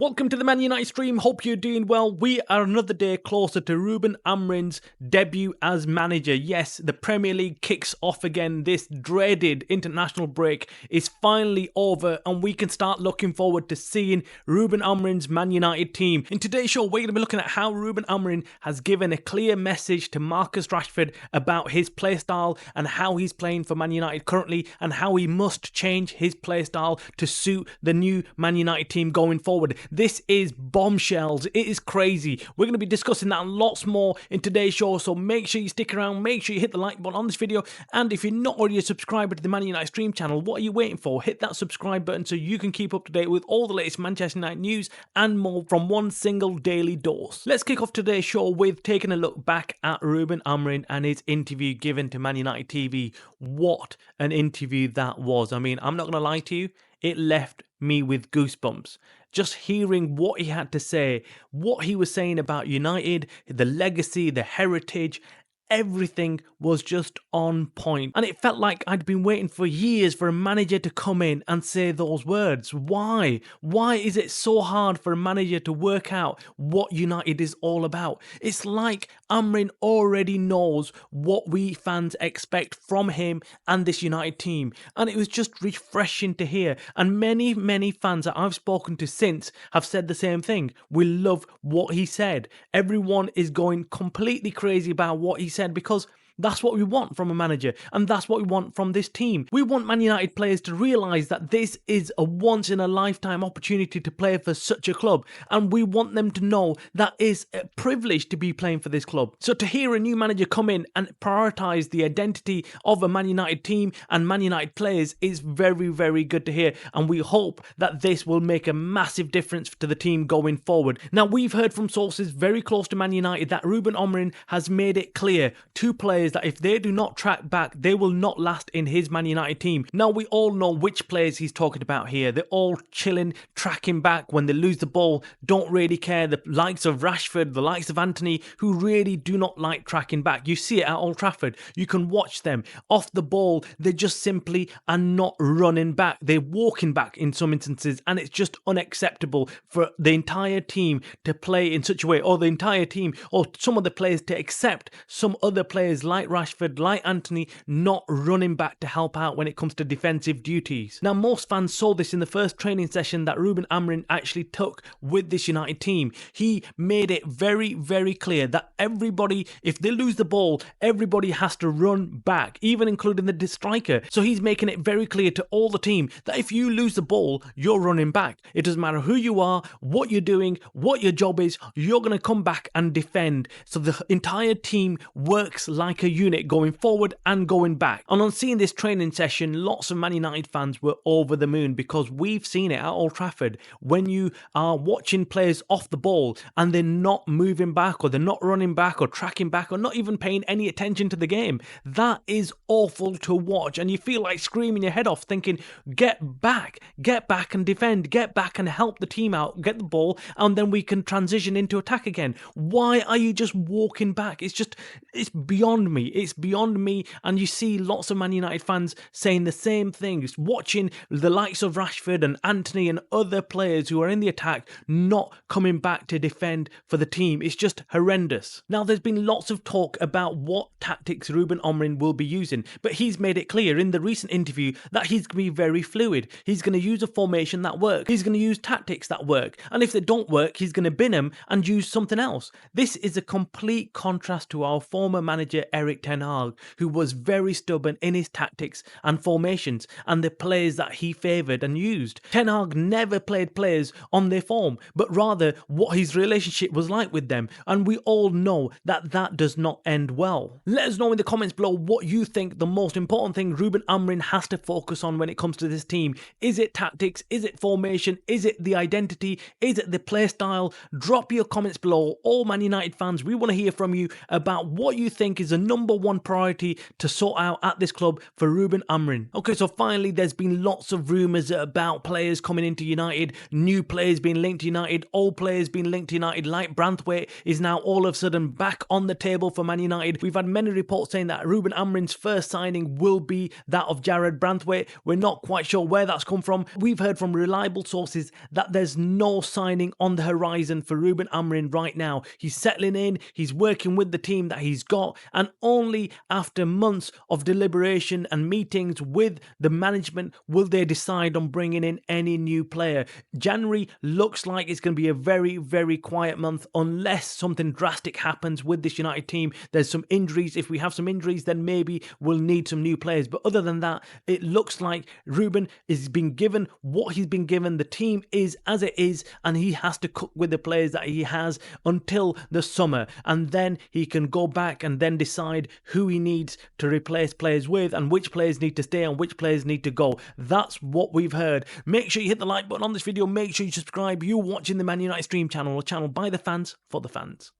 Welcome to the Man United stream, hope you're doing well. We are another day closer to Ruben Amorim's debut as manager. Yes, the Premier League kicks off again. This dreaded international break is finally over and we can start looking forward to seeing Ruben Amorim's Man United team. In today's show, we're going to be looking at how Ruben Amorim has given a clear message to Marcus Rashford about his playstyle and how he's playing for Man United currently and how he must change his playstyle to suit the new Man United team going forward. This is bombshells. It is crazy. We're going to be discussing that and lots more in today's show, so make sure you stick around, make sure you hit the like button on this video, and if you're not already a subscriber to the Man United stream channel, what are you waiting for? Hit that subscribe button so you can keep up to date with all the latest Manchester United news and more from one single daily dose. Let's kick off today's show with taking a look back at Ruben Amorim and his interview given to Man United TV. What an interview that was. I mean, I'm not going to lie to you, it left me with goosebumps. Just hearing what he had to say, what he was saying about United, the legacy, the heritage, everything was just on point. And it felt like I'd been waiting for years for a manager to come in and say those words. Why? Why is it so hard for a manager to work out what United is all about? It's like Amarin already knows what we fans expect from him and this United team. And it was just refreshing to hear. And many fans that I've spoken to since have said the same thing. We love what he said. Everyone is going completely crazy about what he said, because that's what we want from a manager, and that's what we want from this team. We want Man United players to realise that this is a once-in-a-lifetime opportunity to play for such a club, and we want them to know that it's a privilege to be playing for this club. So to hear a new manager come in and prioritise the identity of a Man United team and Man United players is very, very good to hear, and we hope that this will make a massive difference to the team going forward. Now, we've heard from sources very close to Man United that Ruben Amorim has made it clear to players that if they do not track back, they will not last in his Man United team. Now, we all know which players he's talking about here. They're all chilling, tracking back when they lose the ball, don't really care. The likes of Rashford, the likes of Anthony, who really do not like tracking back. You see it at Old Trafford. You can watch them. Off the ball, they just simply are not running back. They're walking back in some instances, and it's just unacceptable for the entire team to play in such a way, or the entire team, or some of the players to accept some other players like Rashford, like Anthony, not running back to help out when it comes to defensive duties. Now, most fans saw this in the first training session that Ruben Amorim actually took with this United team. He made it very, very clear that everybody, if they lose the ball, everybody has to run back, even including the striker. So he's making it very clear to all the team that if you lose the ball, you're running back. It doesn't matter who you are, what you're doing, what your job is, you're going to come back and defend. So the entire team works like a unit going forward and going back. And on seeing this training session, lots of Man United fans were over the moon, because we've seen it at Old Trafford. When you are watching players off the ball and they're not moving back, or they're not running back or tracking back, or not even paying any attention to the game, that is awful to watch, and you feel like screaming your head off thinking, get back and defend, get back and help the team out, get the ball, and then we can transition into attack again. Why are you just walking back? It's beyond me. It's beyond me. And you see lots of Man United fans saying the same things, watching the likes of Rashford and Anthony and other players who are in the attack not coming back to defend for the team. It's just horrendous. Now, there's been lots of talk about what tactics Ruben Amorim will be using, but he's made it clear in the recent interview that he's going to be very fluid. He's going to use a formation that works. He's going to use tactics that work. And if they don't work, he's going to bin them and use something else. This is a complete contrast to our former manager Erik ten Hag, who was very stubborn in his tactics and formations and the players that he favoured and used. Ten Hag never played players on their form, but rather what his relationship was like with them, and we all know that that does not end well. Let us know in the comments below what you think the most important thing Ruben Amorim has to focus on when it comes to this team. Is it tactics? Is it formation? Is it the identity? Is it the play style? Drop your comments below. All Man United fans, we want to hear from you about what you think is a #1 priority to sort out at this club for Ruben Amorim. Okay, so finally there's been lots of rumours about players coming into United, new players being linked to United, old players being linked to United, like Branthwaite is now all of a sudden back on the table for Man United. We've had many reports saying that Ruben Amorim's first signing will be that of Jared Branthwaite. We're not quite sure where that's come from. We've heard from reliable sources that there's no signing on the horizon for Ruben Amorim right now. He's settling in, he's working with the team that he's got, and only after months of deliberation and meetings with the management will they decide on bringing in any new player. January looks like it's going to be a very, very quiet month unless something drastic happens with this United team. There's some injuries. If we have some injuries, then maybe we'll need some new players. But other than that, it looks like Ruben is being given what he's been given. The team is as it is, and he has to cook with the players that he has until the summer. And then he can go back and then decide who he needs to replace players with and which players need to stay and which players need to go. That's what we've heard. Make sure you hit the like button on this video. Make sure you subscribe. You're watching the Man United Stream channel, a channel by the fans for the fans.